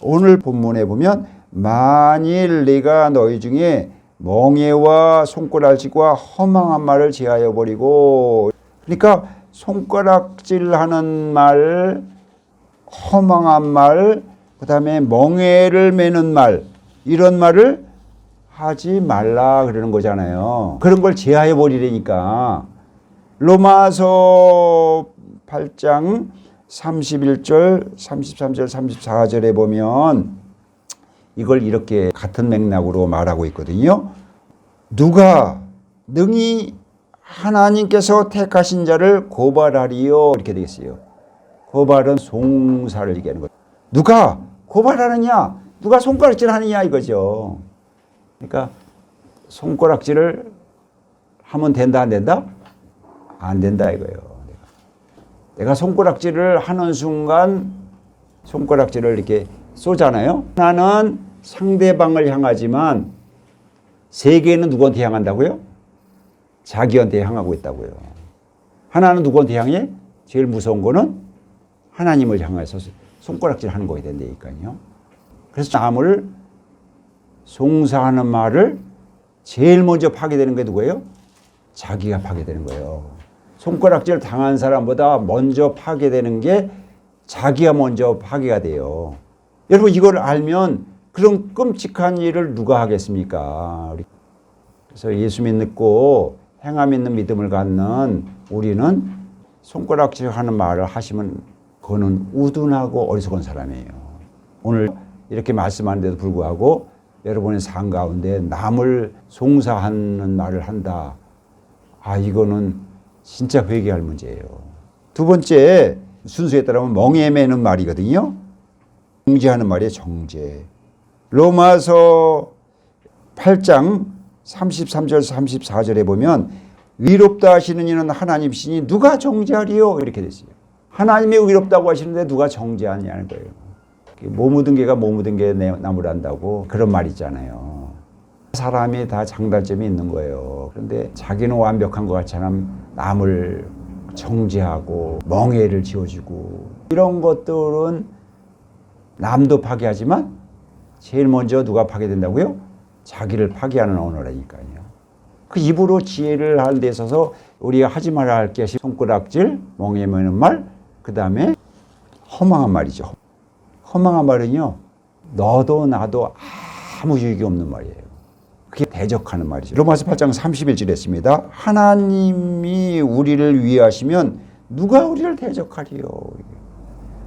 오늘 본문에 보면 만일 내가 너희 중에 멍에와 손가락질과 허망한 말을 제하여 버리고, 그러니까 손가락질하는 말, 허망한 말, 그 다음에 멍에를 매는 말, 이런 말을 하지 말라 그러는 거잖아요. 그런 걸 제하여 버리려니까. 로마서 8장 31절, 33절, 34절에 보면 이걸 이렇게 같은 맥락으로 말하고 있거든요. 누가 능히 하나님께서 택하신 자를 고발하리요, 이렇게 되어 있어요. 고발은 송사를 얘기하는 거예요. 누가 고발하느냐, 누가 손가락질 하느냐 이거죠. 그러니까 손가락질을 하면 된다 안 된다? 안 된다 이거예요. 내가 손가락질을 하는 순간 손가락질을 이렇게 쏘잖아요. 하나는 상대방을 향하지만 세 개는 누구한테 향한다고요? 자기한테 향하고 있다고요. 하나는 누구한테 향해? 제일 무서운 거는 하나님을 향해서 손가락질 하는 거야 된다니까요. 그래서 남을 송사하는 말을 제일 먼저 파괴되는 게 누구예요? 자기가 파괴되는 거예요. 손가락질 당한 사람보다 먼저 파괴되는 게 자기가 먼저 파괴가 돼요. 여러분 이걸 알면 그런 끔찍한 일을 누가 하겠습니까? 그래서 예수 믿고 행함 있는 믿음을 갖는 우리는 손가락질 하는 말을 하시면 그거는 우둔하고 어리석은 사람이에요. 오늘 이렇게 말씀하는데도 불구하고 여러분의 삶 가운데 남을 송사하는 말을 한다. 이거는 진짜 회개할 문제예요. 두 번째 순서에 따르면 멍에 매는 말이거든요. 정죄하는 말이에요. 정죄. 로마서 8장 33절 34절에 보면 의롭다 하시는 이는 하나님이시니 누가 정죄하리요? 이렇게 됐어요. 하나님이 의롭다고 하시는데 누가 정죄하냐는 거예요. 못 묻은 개가 못 묻은 개 나무란다고 그런 말 있잖아요. 사람이 다 장단점이 있는 거예요. 그런데 자기는 완벽한 것 같지만 남을 정죄하고 멍해를 지어주고 이런 것들은 남도 파괴하지만 제일 먼저 누가 파괴된다고요? 자기를 파괴하는 언어라니까요. 그 입으로 지혜를 하는 데 있어서 우리가 하지 말아야 할 것이 손가락질, 멍에 매는 말, 그 다음에 허망한 말이죠. 허망한 말은요, 너도 나도 아무 유익이 없는 말이에요. 그게 대적하는 말이죠. 로마서 8장 31절에 했습니다. 하나님이 우리를 위하시면 누가 우리를 대적하리요?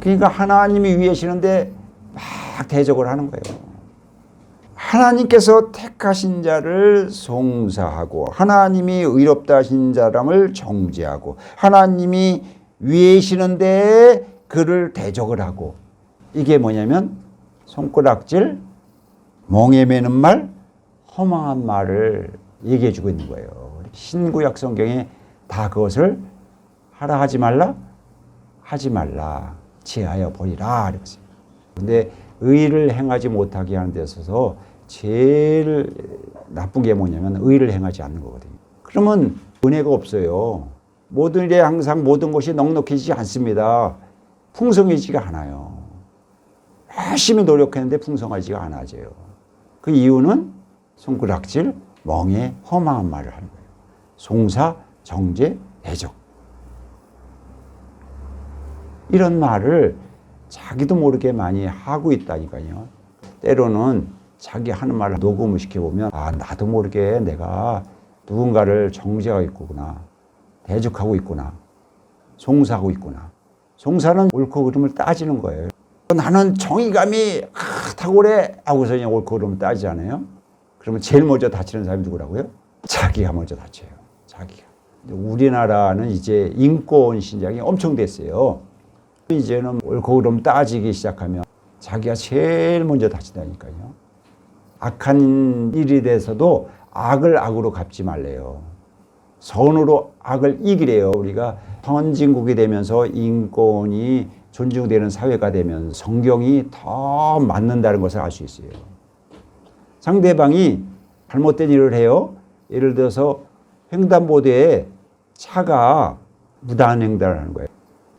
그러니까 하나님이 위하시는데 막 대적을 하는 거예요. 하나님께서 택하신 자를 송사하고 하나님이 의롭다 하신 사람을 정죄하고 하나님이 위하시는데 그를 대적을 하고 이게 뭐냐면 손가락질, 멍에 매는 말, 허망한 말을 얘기해 주고 있는 거예요. 신구약 성경에 다 그것을 하라 하지 말라, 하지 말라, 제하여 버리라 이랬어요. 그런데 의를 행하지 못하게 하는 데 있어서 제일 나쁜 게 뭐냐면 의를 행하지 않는 거거든요. 그러면 은혜가 없어요. 모든 일에 항상 모든 것이 넉넉해지지 않습니다. 풍성해지지가 않아요. 열심히 노력했는데 풍성하지가 않아져요. 그 이유는 손가락질, 멍에, 험한 말을 하는 거예요. 송사, 정죄, 대적. 이런 말을 자기도 모르게 많이 하고 있다니까요. 때로는 자기 하는 말을 녹음을 시켜보면 나도 모르게 내가 누군가를 정죄하고 있구나. 대적하고 있구나. 송사하고 있구나. 송사는 옳고 그름을 따지는 거예요. 나는 정의감이 탁월해 하고서 그냥 옳고 그름을 따지잖아요. 그러면 제일 먼저 다치는 사람이 누구라고요? 자기가 먼저 다쳐요. 자기가. 우리나라는 이제 인권 신장이 엄청 됐어요. 이제는 옳고 그름 따지기 시작하면 자기가 제일 먼저 다친다니까요. 악한 일이 돼서도 악을 악으로 갚지 말래요. 선으로 악을 이기래요. 우리가 선진국이 되면서 인권이 존중되는 사회가 되면 성경이 더 맞는다는 것을 알 수 있어요. 상대방이 잘못된 일을 해요. 예를 들어서 횡단보도에 차가 무단 횡단을 하는 거예요.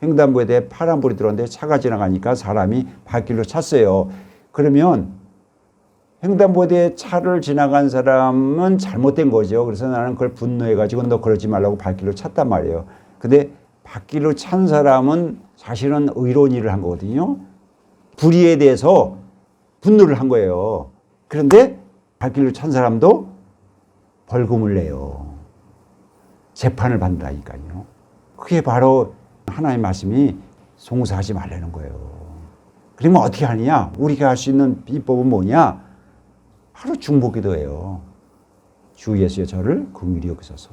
횡단보도에 파란불이 들어왔는데 차가 지나가니까 사람이 발길로 찼어요. 그러면 횡단보도에 차를 지나간 사람은 잘못된 거죠. 그래서 나는 그걸 분노해가지고 너 그러지 말라고 발길로 찼단 말이에요. 근데 발길로 찬 사람은 사실은 의로운 일을 한 거거든요. 불의에 대해서 분노를 한 거예요. 그런데 발길로 찬 사람도 벌금을 내요. 재판을 받는다니까요. 그게 바로 하나님의 말씀이 송사하지 말라는 거예요. 그러면 어떻게 하느냐? 우리가 할 수 있는 비법은 뭐냐? 바로 중보기도예요. 주 예수의 저를 긍휼히 여기소서.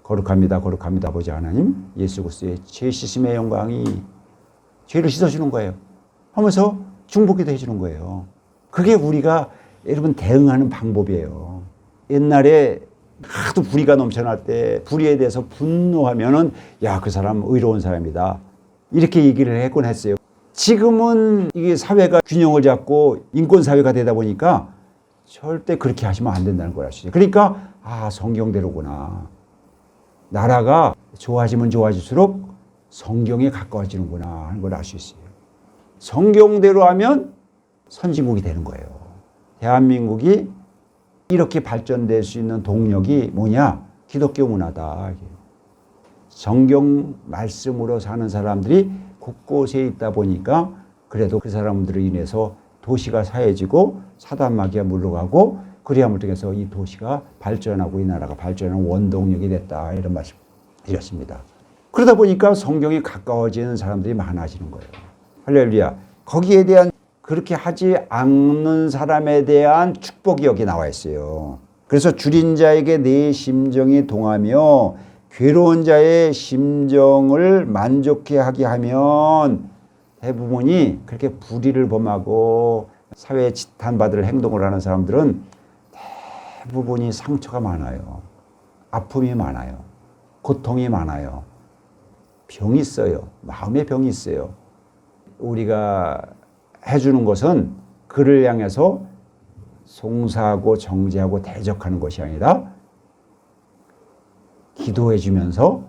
거룩합니다. 거룩합니다. 아버지 하나님, 예수 그리스도의 죄 씻음의 영광이 죄를 씻어주는 거예요. 하면서 중보기도 해주는 거예요. 그게 우리가 여러분 대응하는 방법이에요. 옛날에 하도 불의가 넘쳐날 때 불의에 대해서 분노하면은 야, 그 사람 의로운 사람이다. 이렇게 얘기를 했곤 했어요. 지금은 이게 사회가 균형을 잡고 인권사회가 되다 보니까 절대 그렇게 하시면 안 된다는 걸 알 수 있어요. 그러니까 성경대로구나. 나라가 좋아지면 좋아질수록 성경에 가까워지는구나 하는 걸 알 수 있어요. 성경대로 하면 선진국이 되는 거예요. 대한민국이 이렇게 발전될 수 있는 동력이 뭐냐? 기독교 문화다. 성경 말씀으로 사는 사람들이 곳곳에 있다 보니까 그래도 그 사람들로 인해서 도시가 사해지고 사단마귀가 물러가고 그리함을 통해서 이 도시가 발전하고 이 나라가 발전하는 원동력이 됐다. 이런 말씀 드렸습니다. 그러다 보니까 성경에 가까워지는 사람들이 많아지는 거예요. 할렐루야. 거기에 대한 그렇게 하지 않는 사람에 대한 축복이 여기 나와 있어요. 그래서 줄인 자에게 내 심정이 동하며 괴로운 자의 심정을 만족해 하게 하면 대부분이 그렇게 불의를 범하고 사회에 지탄받을 행동을 하는 사람들은 대부분이 상처가 많아요. 아픔이 많아요. 고통이 많아요. 병이 있어요. 마음의 병이 있어요. 우리가 해주는 것은 그를 향해서 송사하고 정죄하고 대적하는 것이 아니라 기도해 주면서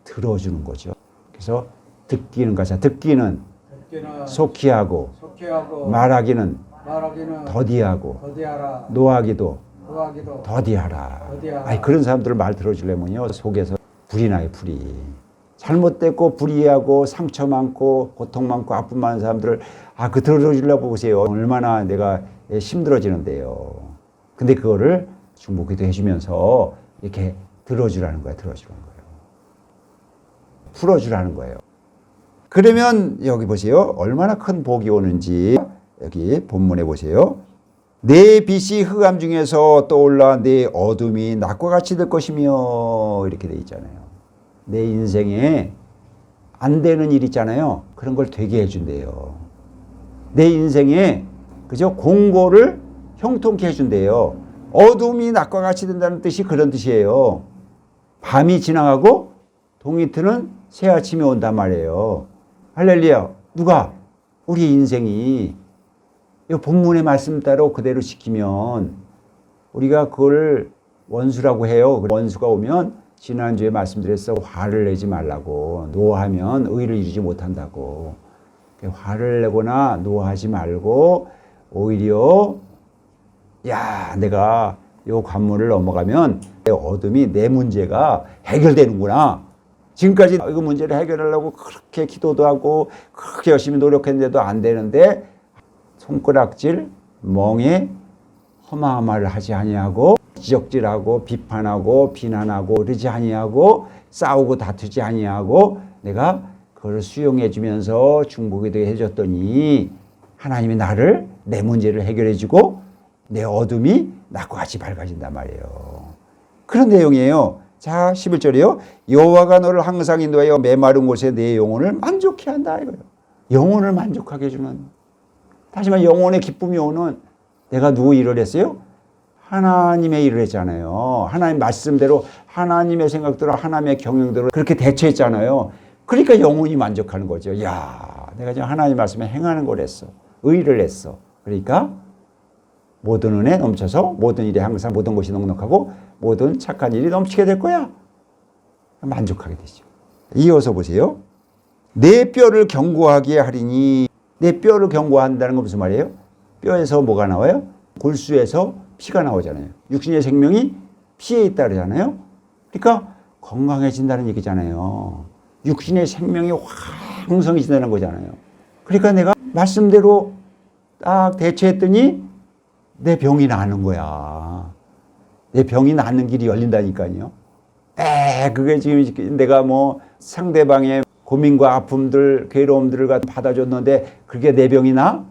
들어주는 거죠. 그래서 듣기는 가자. 듣기는 속히 하고 말하기는 더디하고 노하기도 더디하라. 아니, 그런 사람들을 말 들어주려면요 속에서 불이 나요. 불이. 잘못됐고 불이하고 상처 많고 고통 많고 아픔 많은 사람들을 그 들어주려고 보세요. 얼마나 내가 힘들어지는데요. 근데 그거를 중보기도 해주면서 이렇게 들어주라는 거예요. 들어주라는 거예요. 풀어주라는 거예요. 그러면 여기 보세요. 얼마나 큰 복이 오는지 여기 본문에 보세요. 내 빛이 흑암 중에서 떠올라 내 어둠이 낮과 같이 될 것이며 이렇게 돼 있잖아요. 내 인생에 안 되는 일 있잖아요. 그런 걸 되게 해준대요. 내 인생에 그죠? 공고를 형통케 해준대요. 어둠이 낮과 같이 된다는 뜻이 그런 뜻이에요. 밤이 지나가고 동이 트는 새 아침이 온단 말이에요. 할렐루야. 누가? 우리 인생이 이 본문의 말씀대로 그대로 지키면 우리가 그걸 원수라고 해요. 원수가 오면 지난주에 말씀드렸어. 화를 내지 말라고. 노하면 의를 이루지 못한다고. 화를 내거나 노하지 말고 오히려 내가 요 관문을 넘어가면 내 어둠이 내 문제가 해결되는구나. 지금까지 이거 문제를 해결하려고 그렇게 기도도 하고 그렇게 열심히 노력했는데도 안 되는데 손가락질, 멍에 험한 말을 하지 아니하고 지적질하고 비판하고 비난하고 그러지 아니하고 싸우고 다투지 아니하고 내가 그걸 수용해 주면서 중보기도 해줬더니 하나님이 나를 내 문제를 해결해 주고 내 어둠이 낮과 같이 밝아진단 말이에요. 그런 내용이에요. 자, 11절이요. 여호와가 너를 항상 인도하여 메마른 곳에 내 영혼을 만족해 한다 이거예요. 영혼을 만족하게 해주는. 다시 말해 영혼의 기쁨이 오는. 내가 누구 일을 했어요? 하나님의 일을 했잖아요. 하나님 말씀대로 하나님의 생각대로 하나님의 경영대로 그렇게 대처했잖아요. 그러니까 영혼이 만족하는 거죠. 내가 지금 하나님 말씀에 행하는 걸 했어. 의를 했어. 그러니까 모든 은혜 넘쳐서 모든 일에 항상 모든 것이 넉넉하고 모든 착한 일이 넘치게 될 거야. 만족하게 되죠. 이어서 보세요. 내 뼈를 견고하게 하리니 내 뼈를 경고한다는 건 무슨 말이에요? 뼈에서 뭐가 나와요? 골수에서 피가 나오잖아요. 육신의 생명이 피에 있다 그러잖아요. 그러니까 건강해진다는 얘기잖아요. 육신의 생명이 왕성해진다는 거잖아요. 그러니까 내가 말씀대로 딱 대처했더니 내 병이 나는 거야. 내 병이 낫는 길이 열린다니까요. 그게 지금 내가 뭐 상대방의 고민과 아픔들, 괴로움들을 받아줬는데 그게 내 병이 나?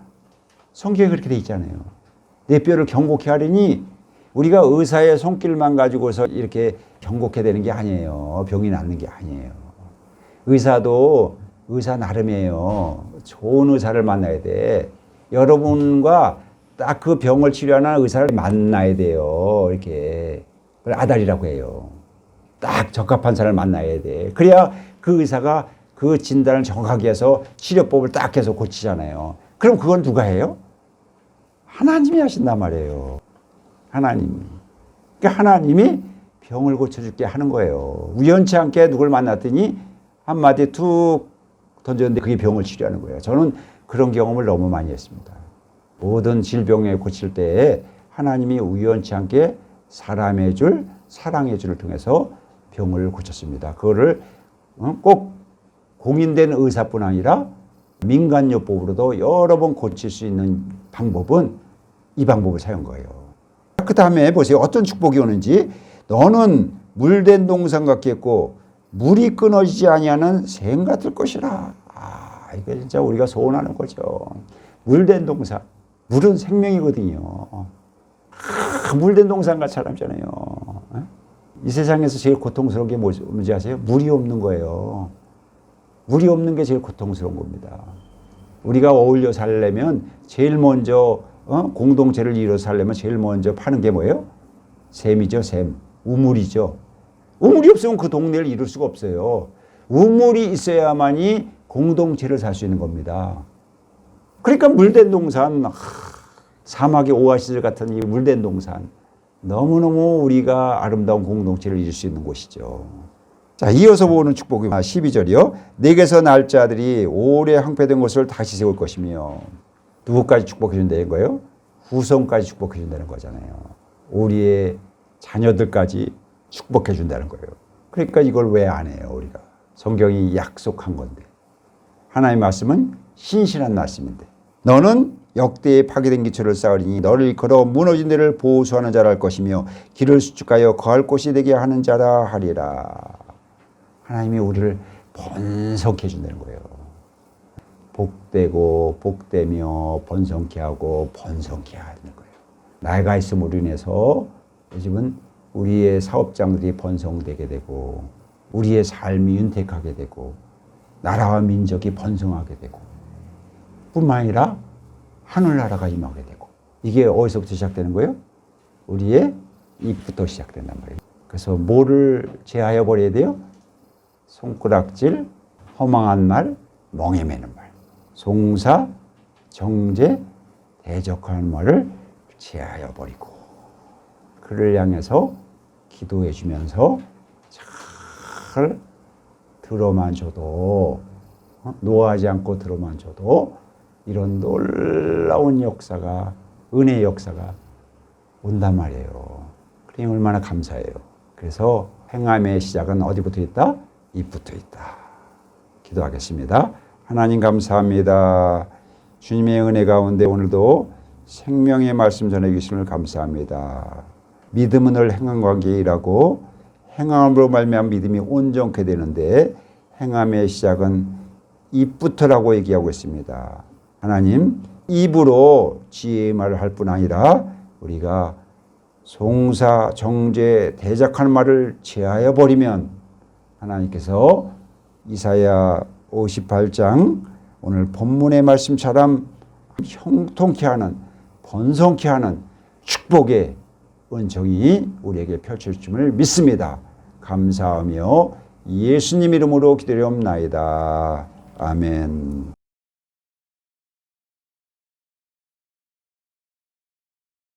성경에 그렇게 돼 있잖아요. 내 뼈를 경고케 하려니 우리가 의사의 손길만 가지고서 이렇게 경고케 되는 게 아니에요. 병이 낫는 게 아니에요. 의사도 의사 나름이에요. 좋은 의사를 만나야 돼. 여러분과 딱 그 병을 치료하는 의사를 만나야 돼요. 이렇게. 그걸 아달이라고 해요. 딱 적합한 사람을 만나야 돼. 그래야 그 의사가 그 진단을 정확하게 해서 치료법을 딱 해서 고치잖아요. 그럼 그건 누가 해요? 하나님이 하신단 말이에요. 하나님이. 그러니까 하나님이 병을 고쳐줄게 하는 거예요. 우연치 않게 누굴 만났더니 한마디 툭 던졌는데 그게 병을 치료하는 거예요. 저는 그런 경험을 너무 많이 했습니다. 모든 질병에 고칠 때에 하나님이 우연치 않게 사람의 줄, 사랑의 줄을 통해서 병을 고쳤습니다. 그거를 꼭 공인된 의사뿐 아니라 민간요법으로도 여러 번 고칠 수 있는 방법은 이 방법을 사용한 거예요. 그 다음에 보세요. 어떤 축복이 오는지. 너는 물된 동산 같겠고 물이 끊어지지 아니하는 샘 같을 것이라. 이게 진짜 우리가 소원하는 거죠. 물된 동산. 물은 생명이거든요. 물된 동산과 사람잖아요. 이 세상에서 제일 고통스러운 게 뭔지 아세요? 물이 없는 거예요. 물이 없는 게 제일 고통스러운 겁니다. 우리가 어울려 살려면 제일 먼저 공동체를 이루어 살려면 제일 먼저 파는 게 뭐예요? 샘이죠, 샘. 우물이죠. 우물이 없으면 그 동네를 이룰 수가 없어요. 우물이 있어야만이 공동체를 살 수 있는 겁니다. 그러니까 물된 동산, 사막의 오아시스 같은 이 물된 동산, 너무너무 우리가 아름다운 공동체를 이룰 수 있는 곳이죠. 자, 이어서 보는 축복이 12절이요. 내게서 날 자들이 오래 항폐된 것을 다시 세울 것이며. 누구까지 축복해 준다는 거예요? 후손까지 축복해 준다는 거잖아요. 우리의 자녀들까지 축복해 준다는 거예요. 그러니까 이걸 왜 안 해요, 우리가? 성경이 약속한 건데. 하나님의 말씀은 신실한 말씀인데. 너는 역대의 파괴된 기초를 쌓으리니 너를 걸어 무너진 데를 보수하는 자라 할 것이며 길을 수축하여 거할 곳이 되게 하는 자라 하리라. 하나님이 우리를 번성케 해준다는 거예요. 복되고 복되며 번성케 하고 번성케 하는 거예요. 나이가 있음으로 인해서 요즘은 우리의 사업장들이 번성되게 되고 우리의 삶이 윤택하게 되고 나라와 민족이 번성하게 되고 뿐만 아니라 하늘나라가 임하게 되고. 이게 어디서부터 시작되는 거예요? 우리의 입부터 시작된단 말이에요. 그래서 뭐를 제하여 버려야 돼요? 손가락질, 허망한 말, 멍에 매는 말. 송사, 정죄, 대적하는 말을 제하여 버리고 그를 향해서 기도해 주면서 잘 들어만 줘도 노하지 않고 들어만 줘도 이런 놀라운 역사가 은혜의 역사가 온단 말이에요. 그러니 얼마나 감사해요. 그래서 행함의 시작은 어디부터 있다? 입부터 있다. 기도하겠습니다. 하나님 감사합니다. 주님의 은혜 가운데 오늘도 생명의 말씀 전해 주심을 감사합니다. 믿음은 늘 행함 관계에 일하고 행함으로 말미암아 믿음이 온전케 되는데 행함의 시작은 입부터라고 얘기하고 있습니다. 하나님, 입으로 지혜의 말을 할 뿐 아니라 우리가 송사, 정죄, 대적하는 말을 제하여 버리면 하나님께서 이사야 58장 오늘 본문의 말씀처럼 형통케 하는, 번성케 하는 축복의 은총이 우리에게 펼쳐짐을 믿습니다. 감사하며 예수님 이름으로 기도하옵나이다. 아멘.